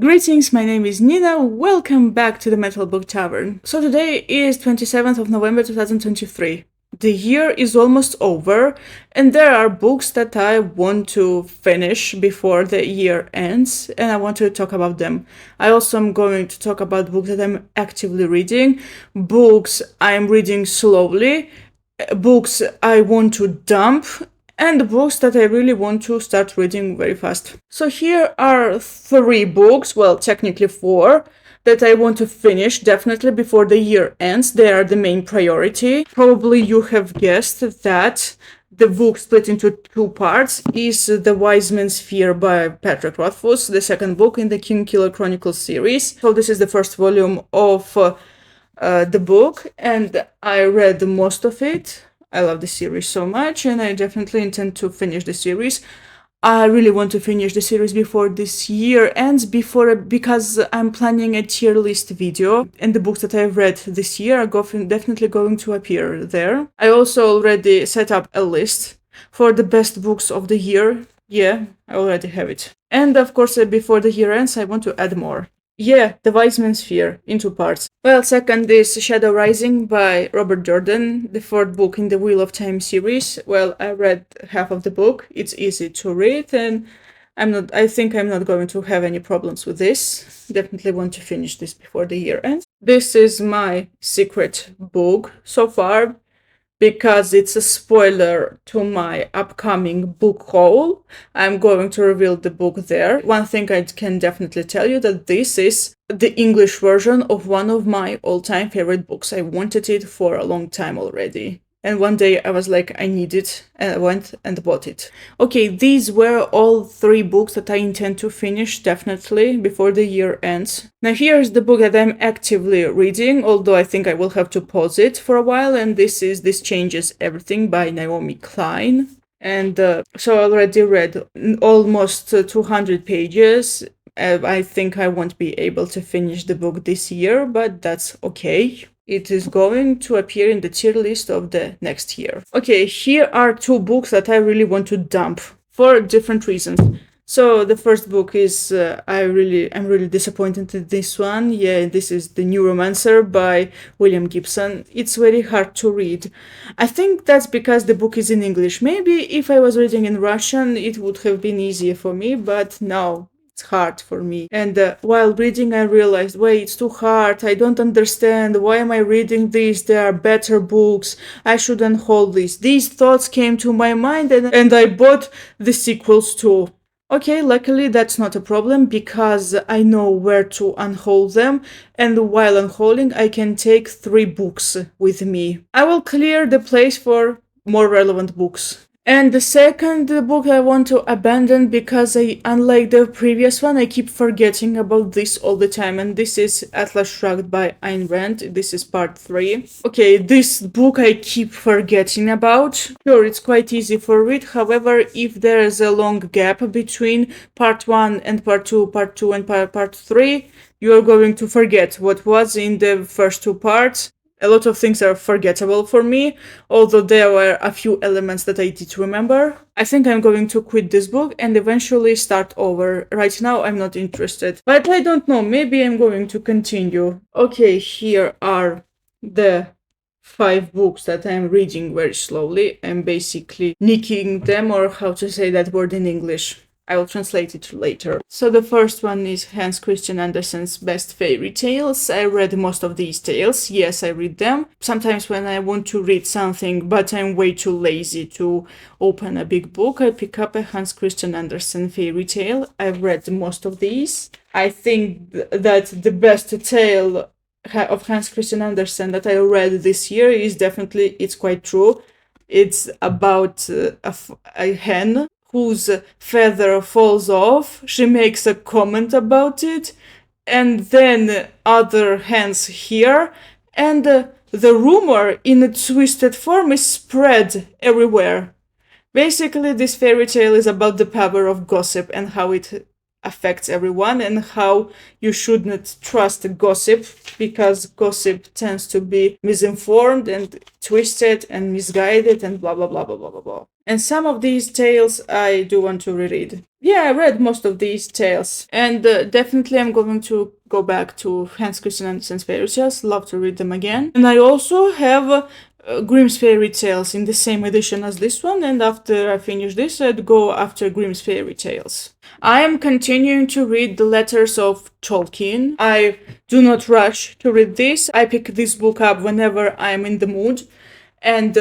Greetings, my name is Nina, welcome back to the Metal Book Tavern. So today is 27th of November 2023. The year is almost over, and there are books that I want to finish before the year ends, and I want to talk about them. I also am going to talk about books that I'm actively reading, books I'm reading slowly, books I want to dump, and books that I really want to start reading very fast. So here are 3 books, well, technically 4, that I want to finish definitely before the year ends. They are the main priority. Probably you have guessed that the book split into 2 parts is The Wise Man's Fear by Patrick Rothfuss, the second book in the Kingkiller Chronicles series. So this is the first volume of the book, and I read most of it. I love the series so much, and I definitely intend to finish the series. I really want to finish the series before this year ends, because I'm planning a tier list video, and the books that I've read this year are definitely going to appear there. I also already set up a list for the best books of the year. Yeah, I already have it. And of course, before the year ends, I want to add more. Yeah, The Wise Man's Fear in 2 parts. Well, second is Shadow Rising by Robert Jordan, the 4th book in the Wheel of Time series. Well, I read half of the book. It's easy to read, and I think I'm not going to have any problems with this. Definitely want to finish this before the year ends. This is my secret book so far, because it's a spoiler to my upcoming book haul. I'm going to reveal the book there. One thing I can definitely tell you, that this is the English version of one of my all-time favorite books. I wanted it for a long time already. And one day I was like, I need it, and I went and bought it. Okay, these were all 3 books that I intend to finish definitely before the year ends. Now here's the book that I'm actively reading, although I think I will have to pause it for a while, and this Changes Everything by Naomi Klein. And so I already read almost 200 pages. I think I won't be able to finish the book this year, but that's okay. It is going to appear in the tier list of the next year. Okay, here are 2 books that I really want to dump for different reasons. So the first book is, I'm really disappointed in this one. Yeah, this is The Neuromancer by William Gibson. It's very hard to read. I think that's because the book is in English. Maybe if I was reading in Russian, it would have been easier for me, but no. It's hard for me. And while reading, I realized, wait, it's too hard. I don't understand. Why am I reading this? There are better books. I should unhold this. These thoughts came to my mind, and I bought the sequels too. Okay, luckily that's not a problem, because I know where to unhold them, and while unholding, I can take 3 books with me. I will clear the place for more relevant books. And the second book I want to abandon, because unlike the previous one, I keep forgetting about this all the time, and this is Atlas Shrugged by Ayn Rand. This is part 3. Okay, this book I keep forgetting about. Sure, it's quite easy for read, however, if there is a long gap between part 1 and part 2 and part 3, you are going to forget what was in the first 2 parts. A lot of things are forgettable for me, although there were a few elements that I did remember. I think I'm going to quit this book and eventually start over. Right now, I'm not interested. But I don't know, maybe I'm going to continue. Okay, here are the 5 books that I'm reading very slowly. I'm basically nicking them, or how to say that word in English. I will translate it later. So the first one is Hans Christian Andersen's Best Fairy Tales. I read most of these tales. Yes, I read them. Sometimes when I want to read something, but I'm way too lazy to open a big book, I pick up a Hans Christian Andersen fairy tale. I've read most of these. I think that the best tale of Hans Christian Andersen that I read this year is definitely It's Quite True. It's about a hen whose feather falls off. She makes a comment about it, and then other hens hear, and the rumor in a twisted form is spread everywhere. Basically, this fairy tale is about the power of gossip and how it affects everyone, and how you should not trust gossip, because gossip tends to be misinformed and twisted and misguided and blah blah blah blah blah blah blah. And some of these tales I do want to reread. Yeah, I read most of these tales. And definitely I'm going to go back to Hans Christian Andersen's fairy tales. Love to read them again. And I also have Grimm's Fairy Tales in the same edition as this one. And after I finish this, I'd go after Grimm's Fairy Tales. I am continuing to read the Letters of Tolkien. I do not rush to read this. I pick this book up whenever I'm in the mood. And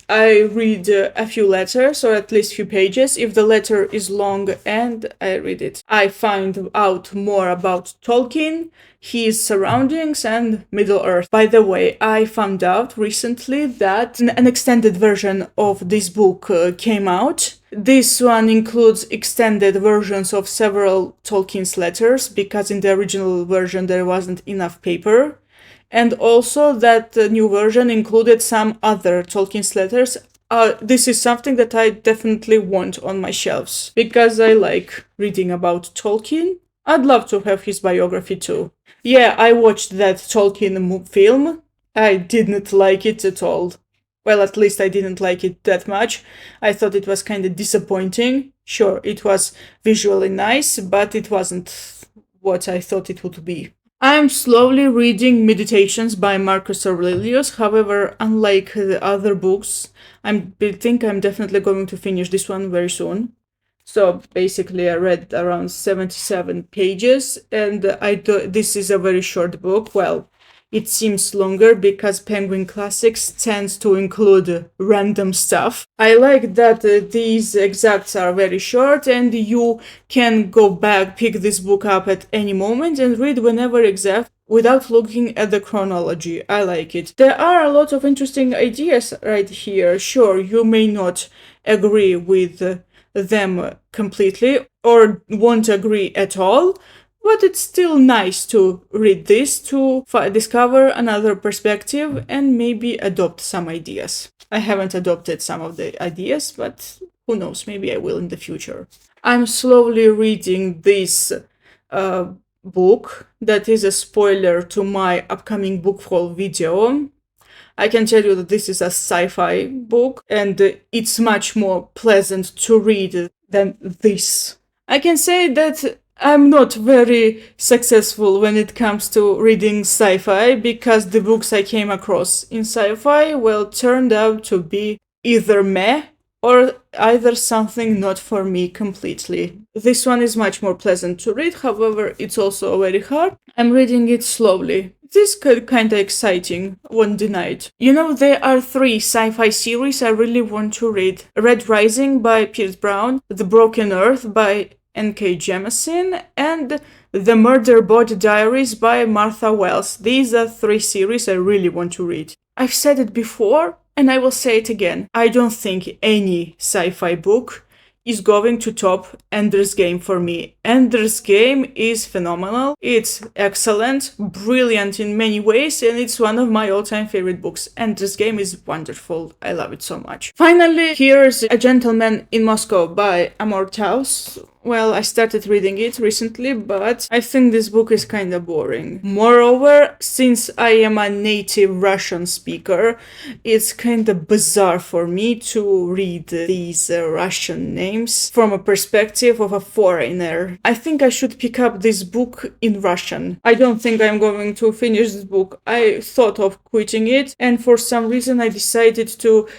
I read a few letters, or at least few pages. If the letter is long, and I read it. I find out more about Tolkien, his surroundings, and Middle-earth. By the way, I found out recently that an extended version of this book came out. This one includes extended versions of several Tolkien's letters, because in the original version there wasn't enough paper. And also that the new version included some other Tolkien's letters. This is something that I definitely want on my shelves, because I like reading about Tolkien. I'd love to have his biography too. Yeah, I watched that Tolkien film. I didn't like it at all. Well, at least I didn't like it that much. I thought it was kind of disappointing. Sure, it was visually nice, but it wasn't what I thought it would be. I'm slowly reading Meditations by Marcus Aurelius. However, unlike the other books, I think I'm definitely going to finish this one very soon. So basically, I read around 77 pages, and this is a very short book. Well, it seems longer because Penguin Classics tends to include random stuff. I like that these extracts are very short, and you can go back, pick this book up at any moment and read whenever exact without looking at the chronology. I like it. There are a lot of interesting ideas right here. Sure, you may not agree with them completely or won't agree at all, but it's still nice to read this to discover another perspective and maybe adopt some ideas. I haven't adopted some of the ideas, but who knows, maybe I will in the future. I'm slowly reading this book that is a spoiler to my upcoming book haul video. I can tell you that this is a sci-fi book, and it's much more pleasant to read than this. I can say that I'm not very successful when it comes to reading sci-fi, because the books I came across in sci-fi, well, turned out to be either meh or either something not for me completely. This one is much more pleasant to read, however, it's also very hard. I'm reading it slowly. It is kind of exciting, won't deny it. You know, there are 3 sci-fi series I really want to read. Red Rising by Pierce Brown, The Broken Earth by N.K. Jemisin, and The Murder Body Diaries by Martha Wells. These are 3 series I really want to read. I've said it before, and I will say it again. I don't think any sci-fi book is going to top Ender's Game for me. Ender's Game is phenomenal. It's excellent, brilliant in many ways, and it's one of my all-time favorite books. Ender's Game is wonderful. I love it so much. Finally, here's A Gentleman in Moscow by Amor Towles. Well, I started reading it recently, but I think this book is kind of boring. Moreover, since I am a native Russian speaker, it's kind of bizarre for me to read these Russian names from a perspective of a foreigner. I think I should pick up this book in Russian. I don't think I'm going to finish this book. I thought of quitting it, and for some reason I decided to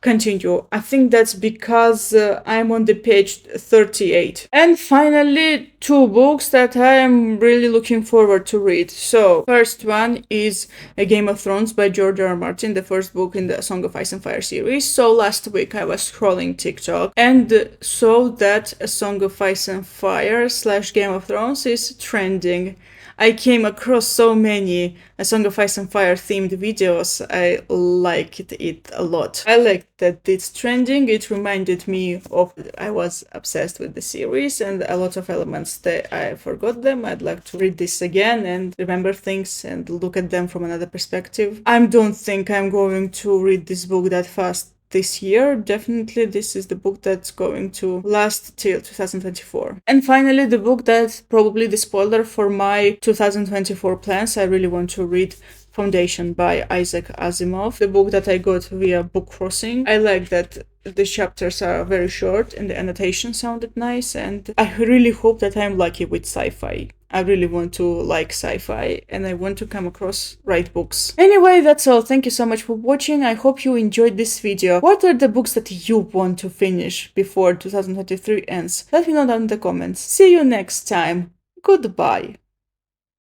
continue. I think that's because I'm on the page 38. And finally, 2 books that I am really looking forward to read. So, first one is A Game of Thrones by George R. R. Martin, the first book in the Song of Ice and Fire series. So last week I was scrolling TikTok and saw that A Song of Ice and Fire / Game of Thrones is trending. I came across so many A Song of Ice and Fire themed videos. I liked it a lot. I liked that it's trending. It reminded me of I was obsessed with the series, and a lot of elements that I forgot them. I'd like to read this again and remember things and look at them from another perspective. I don't think I'm going to read this book that fast this year. Definitely this is the book that's going to last till 2024. And finally, the book that's probably the spoiler for my 2024 plans. I really want to read Foundation by Isaac Asimov, the book that I got via Book Crossing. I like that the chapters are very short and the annotation sounded nice, and I really hope that I'm lucky with sci-fi. I really want to like sci-fi and I want to come across right books. Anyway, that's all. Thank you so much for watching. I hope you enjoyed this video. What are the books that you want to finish before 2023 ends? Let me know down in the comments. See you next time. Goodbye.